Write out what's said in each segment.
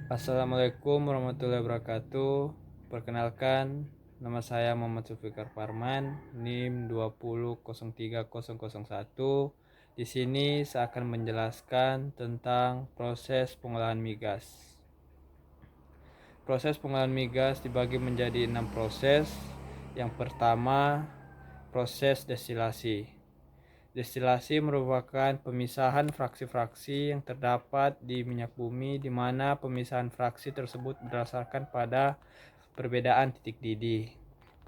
Assalamualaikum warahmatullahi wabarakatuh. Perkenalkan, nama saya Muhammad Zulfikar Farman, NIM 2003001. Di sini saya akan menjelaskan tentang proses pengolahan migas. Proses pengolahan migas dibagi menjadi 6 proses. Yang pertama, proses destilasi. Destilasi merupakan pemisahan fraksi-fraksi yang terdapat di minyak bumi, di mana pemisahan fraksi tersebut berdasarkan pada perbedaan titik didih.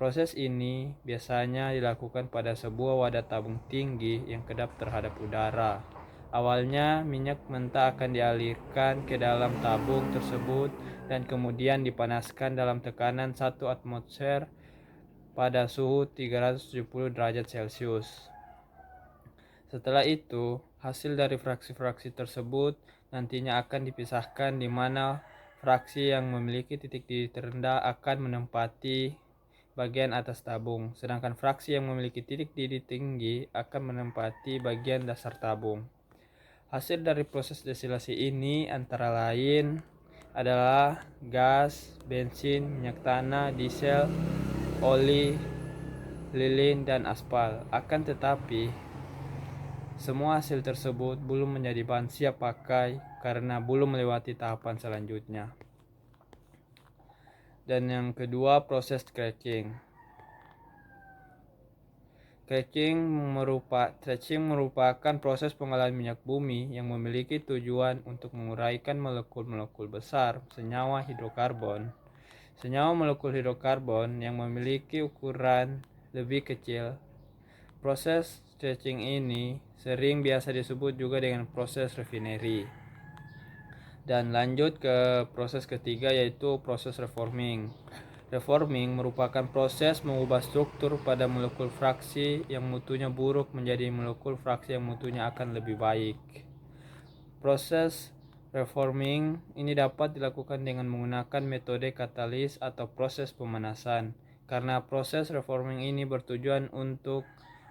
Proses ini biasanya dilakukan pada sebuah wadah tabung tinggi yang kedap terhadap udara. Awalnya, minyak mentah akan dialirkan ke dalam tabung tersebut dan kemudian dipanaskan dalam tekanan 1 atmosfer pada suhu 370 derajat Celcius. Setelah itu, hasil dari fraksi-fraksi tersebut nantinya akan dipisahkan, di mana fraksi yang memiliki titik didih terendah akan menempati bagian atas tabung, sedangkan fraksi yang memiliki titik didih tinggi akan menempati bagian dasar tabung. Hasil dari proses destilasi ini antara lain adalah gas, bensin, minyak tanah, diesel, oli, lilin, dan aspal. Akan tetapi, semua hasil tersebut belum menjadi bahan siap pakai karena belum melewati tahapan selanjutnya. Dan yang kedua, proses cracking. Cracking merupakan proses pengolahan minyak bumi yang memiliki tujuan untuk menguraikan molekul-molekul besar senyawa hidrokarbon. Senyawa molekul hidrokarbon yang memiliki ukuran lebih kecil. Proses cracking ini biasa disebut juga dengan proses refinery. Dan lanjut ke proses ketiga, yaitu proses reforming. Reforming merupakan proses mengubah struktur pada molekul fraksi yang mutunya buruk menjadi molekul fraksi yang mutunya akan lebih baik. Proses reforming ini dapat dilakukan dengan menggunakan metode katalis atau proses pemanasan. Karena proses reforming ini bertujuan untuk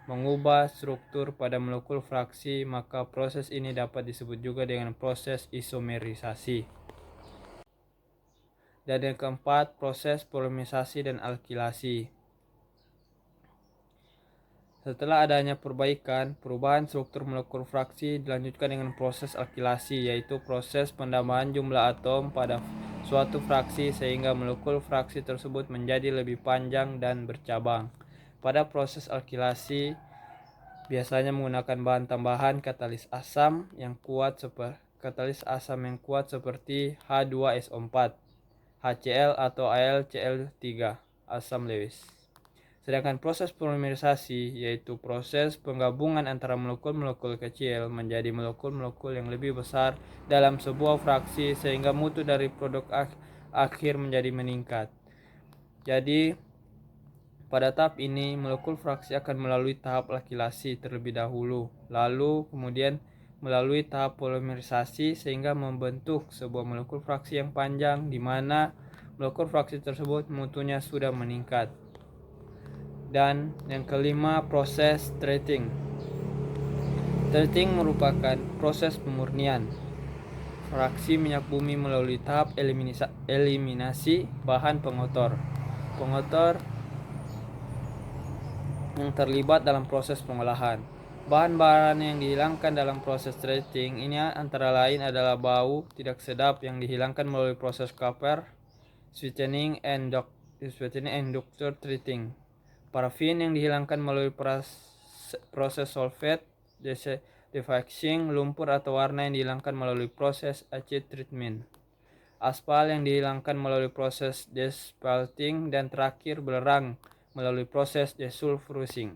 mengubah struktur pada molekul fraksi, maka proses ini dapat disebut juga dengan proses isomerisasi. Dan yang keempat, proses polimerisasi dan alkilasi. Setelah adanya perubahan struktur molekul fraksi dilanjutkan dengan proses alkilasi, yaitu proses penambahan jumlah atom pada suatu fraksi sehingga molekul fraksi tersebut menjadi lebih panjang dan bercabang. Pada proses alkilasi biasanya menggunakan bahan tambahan katalis asam yang kuat seperti H2SO4, HCl atau AlCl3, asam Lewis. Sedangkan proses polimerisasi yaitu proses penggabungan antara molekul-molekul kecil menjadi molekul-molekul yang lebih besar dalam sebuah fraksi sehingga mutu dari produk akhir menjadi meningkat. Jadi, pada tahap ini molekul fraksi akan melalui tahap alkilasi terlebih dahulu, lalu kemudian melalui tahap polimerisasi sehingga membentuk sebuah molekul fraksi yang panjang, di mana molekul fraksi tersebut mutunya sudah meningkat. Dan yang kelima, proses treating. Treating merupakan proses pemurnian fraksi minyak bumi melalui tahap eliminasi bahan pengotor yang terlibat dalam proses pengolahan. Bahan-bahan yang dihilangkan dalam proses treating ini antara lain adalah bau tidak sedap yang dihilangkan melalui proses Kapper, sweetening and doctor treating. Parafin yang dihilangkan melalui proses solvent defacing, lumpur atau warna yang dihilangkan melalui proses acid treatment. Aspal yang dihilangkan melalui proses despalting, dan terakhir belerang melalui proses desulfurizing.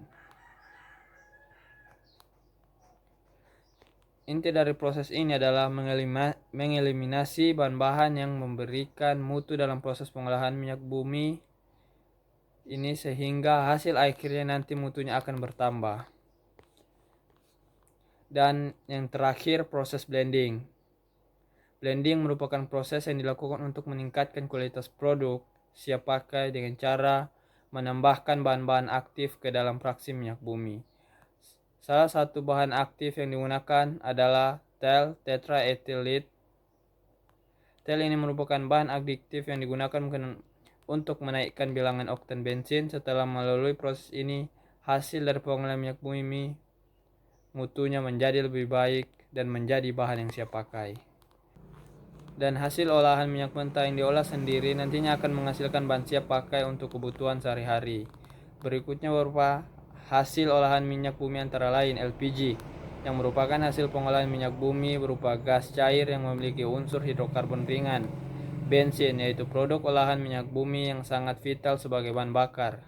Inti dari proses ini adalah mengeliminasi bahan-bahan yang memberikan mutu dalam proses pengolahan minyak bumi ini sehingga hasil akhirnya nanti mutunya akan bertambah. Dan yang terakhir, proses blending. Blending merupakan proses yang dilakukan untuk meningkatkan kualitas produk siap pakai dengan cara menambahkan bahan-bahan aktif ke dalam fraksi minyak bumi. Salah satu bahan aktif yang digunakan adalah tetraethylate Tel ini merupakan bahan adiktif yang digunakan untuk menaikkan bilangan oktan bensin. Setelah melalui proses ini, hasil dari pengolahan minyak bumi mutunya menjadi lebih baik dan menjadi bahan yang siap pakai. Dan hasil olahan minyak mentah yang diolah sendiri nantinya akan menghasilkan bahan siap pakai untuk kebutuhan sehari-hari. Berikutnya berupa hasil olahan minyak bumi antara lain LPG, yang merupakan hasil pengolahan minyak bumi berupa gas cair yang memiliki unsur hidrokarbon ringan. Bensin, yaitu produk olahan minyak bumi yang sangat vital sebagai bahan bakar.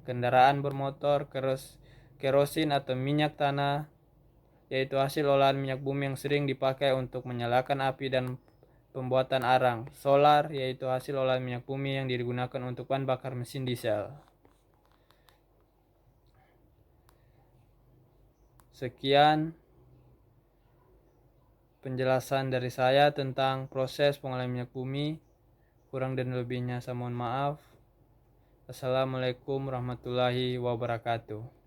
Kendaraan bermotor, kerosin atau minyak tanah, yaitu hasil olahan minyak bumi yang sering dipakai untuk menyalakan api dan pembuatan arang. Solar, yaitu hasil olahan minyak bumi yang digunakan untuk bahan bakar mesin diesel. Sekian penjelasan dari saya tentang proses pengolahan minyak bumi. Kurang dan lebihnya saya mohon maaf. Assalamualaikum warahmatullahi wabarakatuh.